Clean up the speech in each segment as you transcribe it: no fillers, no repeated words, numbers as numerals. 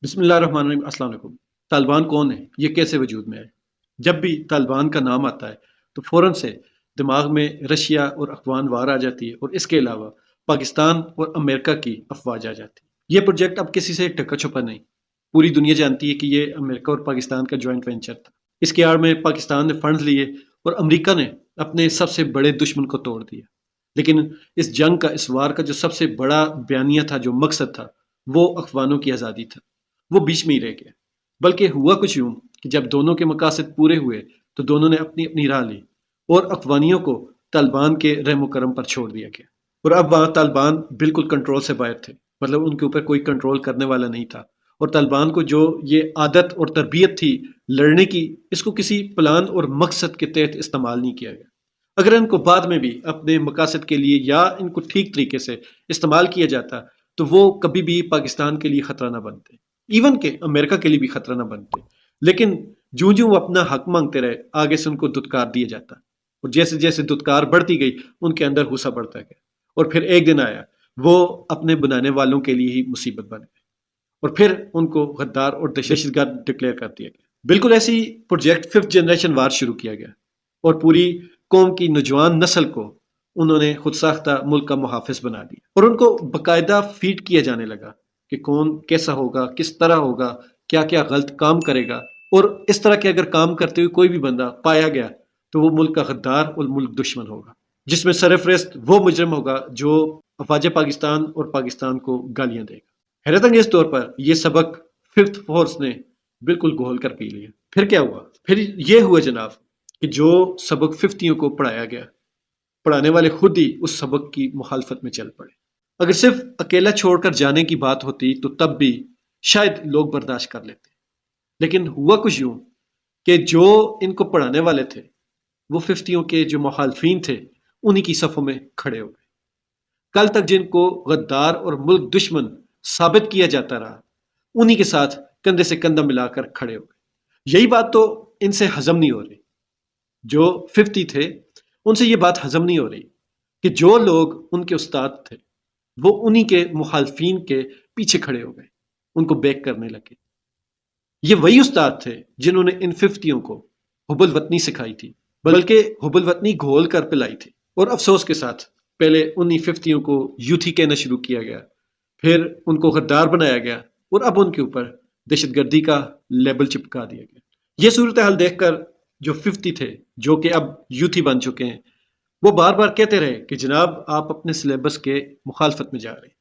بسم اللہ الرحمن الرحیم۔ السلام علیکم۔ طالبان کون ہے؟ یہ کیسے وجود میں ہے؟ جب بھی طالبان کا نام آتا ہے تو فوراً سے دماغ میں رشیا اور افغان وار آ جاتی ہے، اور اس کے علاوہ پاکستان اور امریکہ کی افواج آ جاتی ہے۔ یہ پروجیکٹ اب کسی سے ٹکا چھپا نہیں، پوری دنیا جانتی ہے کہ یہ امریکہ اور پاکستان کا جوائنٹ وینچر تھا۔ اس کے آڑ میں پاکستان نے فنڈز لیے اور امریکہ نے اپنے سب سے بڑے دشمن کو توڑ دیا۔ لیکن اس جنگ کا، اس وار کا جو سب سے بڑا بیانیہ تھا، جو مقصد تھا، وہ افغانوں کی آزادی تھا، وہ بیچ میں ہی رہ گیا۔ بلکہ ہوا کچھ یوں کہ جب دونوں کے مقاصد پورے ہوئے تو دونوں نے اپنی اپنی راہ لی، اور افغانیوں کو طالبان کے رحم و کرم پر چھوڑ دیا گیا۔ اور اب وہاں طالبان بالکل کنٹرول سے باہر تھے، مطلب ان کے اوپر کوئی کنٹرول کرنے والا نہیں تھا، اور طالبان کو جو یہ عادت اور تربیت تھی لڑنے کی، اس کو کسی پلان اور مقصد کے تحت استعمال نہیں کیا گیا۔ اگر ان کو بعد میں بھی اپنے مقاصد کے لیے یا ان کو ٹھیک طریقے سے استعمال کیا جاتا تو وہ کبھی بھی پاکستان کے لیے خطرہ نہ بنتے، ایون کہ امریکہ کے لیے بھی خطرہ نہ بنتے۔ لیکن جوں جوں وہ اپنا حق مانگتے رہے، آگے سے ان کو دھتکار دیا جاتا، اور جیسے جیسے دھتکار بڑھتی گئی ان کے اندر غصہ بڑھتا گیا، اور پھر ایک دن آیا وہ اپنے بنانے والوں کے لیے ہی مصیبت بن گئے، اور پھر ان کو غدار اور دہشت گرد ڈکلیئر کر دیا گیا۔ بالکل ایسی پروجیکٹ ففتھ جنریشن وار شروع کیا گیا، اور پوری قوم کی نوجوان نسل کو انہوں نے خود ساختہ ملک کا محافظ بنا دیا، اور ان کو باقاعدہ فیڈ کیا جانے لگا کہ کون کیسا ہوگا، کس طرح ہوگا، کیا کیا غلط کام کرے گا، اور اس طرح کے اگر کام کرتے ہوئے کوئی بھی بندہ پایا گیا تو وہ ملک کا غدار اور ملک دشمن ہوگا، جس میں سرفہرست وہ مجرم ہوگا جو افواج پاکستان اور پاکستان کو گالیاں دے گا۔ حیرت انگیز طور پر یہ سبق ففتھ فورس نے بالکل گھول کر پی لیا۔ پھر کیا ہوا؟ پھر یہ ہوا جناب کہ جو سبق ففتیوں کو پڑھایا گیا، پڑھانے والے خود ہی اس سبق کی مخالفت میں چل پڑے۔ اگر صرف اکیلا چھوڑ کر جانے کی بات ہوتی تو تب بھی شاید لوگ برداشت کر لیتے، لیکن ہوا کچھ یوں کہ جو ان کو پڑھانے والے تھے وہ ففتیوں کے جو مخالفین تھے انہی کی صفوں میں کھڑے ہو گئے۔ کل تک جن کو غدار اور ملک دشمن ثابت کیا جاتا رہا، انہی کے ساتھ کندھے سے کندھا ملا کر کھڑے ہو گئے۔ یہی بات تو ان سے ہضم نہیں ہو رہی، جو ففتی تھے ان سے یہ بات ہضم نہیں ہو رہی کہ جو لوگ ان کے استاد تھے وہ انہی کے مخالفین کے پیچھے کھڑے ہو گئے، ان کو بیک کرنے لگے۔ یہ وہی استاد تھے جنہوں نے ان ففتیوں کو حب الوطنی سکھائی تھی، بلکہ حب الوطنی گھول کر پلائی تھی، اور افسوس کے ساتھ پہلے انہی ففتیوں کو یوتھی کہنا شروع کیا گیا، پھر ان کو غدار بنایا گیا، اور اب ان کے اوپر دہشت گردی کا لیبل چپکا دیا گیا۔ یہ صورتحال دیکھ کر جو ففتی تھے، جو کہ اب یوتھی بن چکے ہیں، وہ بار بار کہتے رہے کہ جناب آپ اپنے سلیبس کے مخالفت میں جا رہے ہیں،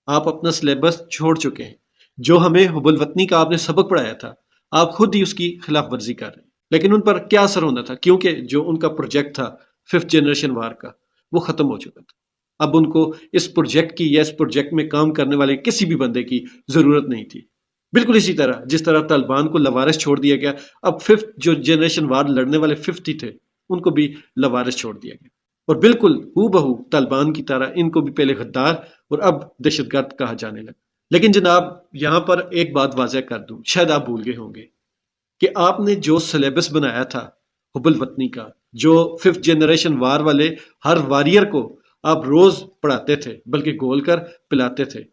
آپ اپنا سلیبس چھوڑ چکے ہیں، جو ہمیں حب الوطنی کا آپ نے سبق پڑھایا تھا آپ خود ہی اس کی خلاف ورزی کر رہے ہیں۔ لیکن ان پر کیا اثر ہونا تھا، کیونکہ جو ان کا پروجیکٹ تھا ففتھ جنریشن وار کا، وہ ختم ہو چکا تھا۔ اب ان کو اس پروجیکٹ کی یا اس پروجیکٹ میں کام کرنے والے کسی بھی بندے کی ضرورت نہیں تھی۔ بالکل اسی طرح جس طرح طالبان کو لوارث چھوڑ دیا گیا، اب ففتھ جو جنریشن وار لڑنے والے ففتی تھے ان کو بھی لوارث چھوڑ دیا گیا، اور بالکل ہو بہو طالبان کی طرح ان کو بھی پہلے غدار اور اب دہشت گرد کہا جانے لگا۔ لیکن جناب یہاں پر ایک بات واضح کر دوں، شاید آپ بھول گئے ہوں گے کہ آپ نے جو سلیبس بنایا تھا حب الوطنی کا، جو ففتھ جنریشن وار والے ہر وارئر کو آپ روز پڑھاتے تھے بلکہ گول کر پلاتے تھے،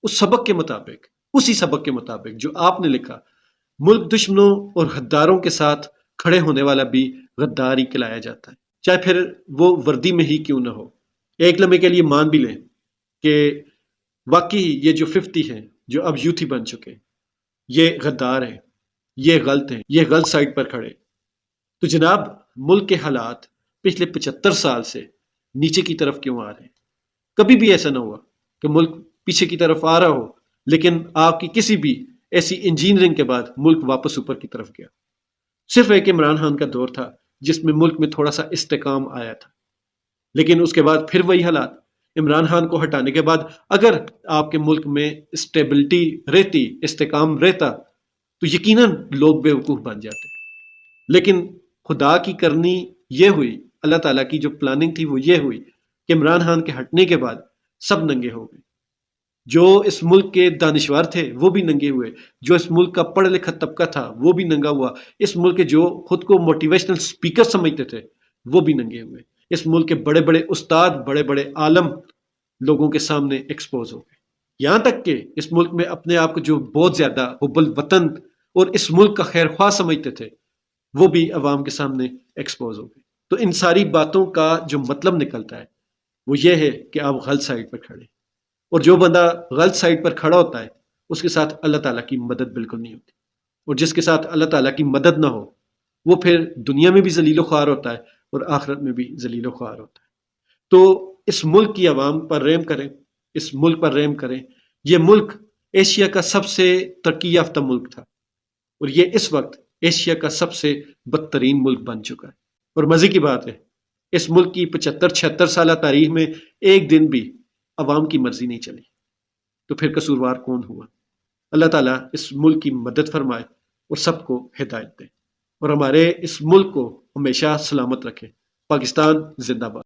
اس سبق کے مطابق، اسی سبق کے مطابق جو آپ نے لکھا، ملک دشمنوں اور غداروں کے ساتھ کھڑے ہونے والا بھی غدار ہی کہلایا جاتا ہے، چاہے پھر وہ وردی میں ہی کیوں نہ ہو۔ ایک لمحے کے لیے مان بھی لیں کہ واقعی یہ جو ففتی ہیں، جو اب یوتھی بن چکے ہیں، یہ غدار ہیں، یہ غلط ہیں، یہ غلط سائٹ پر کھڑے۔ تو جناب ملک کے حالات پچھلے 75 سال سے نیچے کی طرف کیوں آ رہے ہیں؟ کبھی بھی ایسا نہ ہوا کہ ملک پیچھے کی طرف آ رہا ہو، لیکن آپ کی کسی بھی ایسی انجینئرنگ کے بعد ملک واپس اوپر کی طرف گیا۔ صرف ایک عمران خان کا دور تھا جس میں ملک میں تھوڑا سا استحکام آیا تھا، لیکن اس کے بعد پھر وہی حالات۔ عمران خان کو ہٹانے کے بعد اگر آپ کے ملک میں اسٹیبلٹی رہتی، استحکام رہتا، تو یقیناً لوگ بیوقوف بن جاتے۔ لیکن خدا کی کرنی یہ ہوئی، اللہ تعالیٰ کی جو پلاننگ تھی وہ یہ ہوئی کہ عمران خان کے ہٹنے کے بعد سب ننگے ہو گئے۔ جو اس ملک کے دانشور تھے وہ بھی ننگے ہوئے، جو اس ملک کا پڑھا لکھا طبقہ تھا وہ بھی ننگا ہوا، اس ملک کے جو خود کو موٹیویشنل سپیکر سمجھتے تھے وہ بھی ننگے ہوئے، اس ملک کے بڑے بڑے استاد، بڑے بڑے عالم لوگوں کے سامنے ایکسپوز ہو گئے۔ یہاں تک کہ اس ملک میں اپنے آپ کو جو بہت زیادہ حب الوطن اور اس ملک کا خیر خواہ سمجھتے تھے وہ بھی عوام کے سامنے ایکسپوز ہو گئے. تو ان ساری باتوں کا جو مطلب نکلتا ہے وہ یہ ہے کہ آپ غلط سائڈ پر کھڑے، اور جو بندہ غلط سائڈ پر کھڑا ہوتا ہے اس کے ساتھ اللہ تعالیٰ کی مدد بالکل نہیں ہوتی، اور جس کے ساتھ اللہ تعالیٰ کی مدد نہ ہو وہ پھر دنیا میں بھی ذلیل و خوار ہوتا ہے اور آخرت میں بھی ذلیل و خوار ہوتا ہے. تو اس ملک کی عوام پر رحم کریں، اس ملک پر رحم کریں. یہ ملک ایشیا کا سب سے ترقی یافتہ ملک تھا اور یہ اس وقت ایشیا کا سب سے بدترین ملک بن چکا ہے. اور مزے کی بات ہے اس ملک کی 75-76 سالہ تاریخ میں ایک دن بھی عوام کی مرضی نہیں چلی. تو پھر قصوروار کون ہوا؟ اللہ تعالیٰ اس ملک کی مدد فرمائے اور سب کو ہدایت دے اور ہمارے اس ملک کو ہمیشہ سلامت رکھے. پاکستان زندہ باد.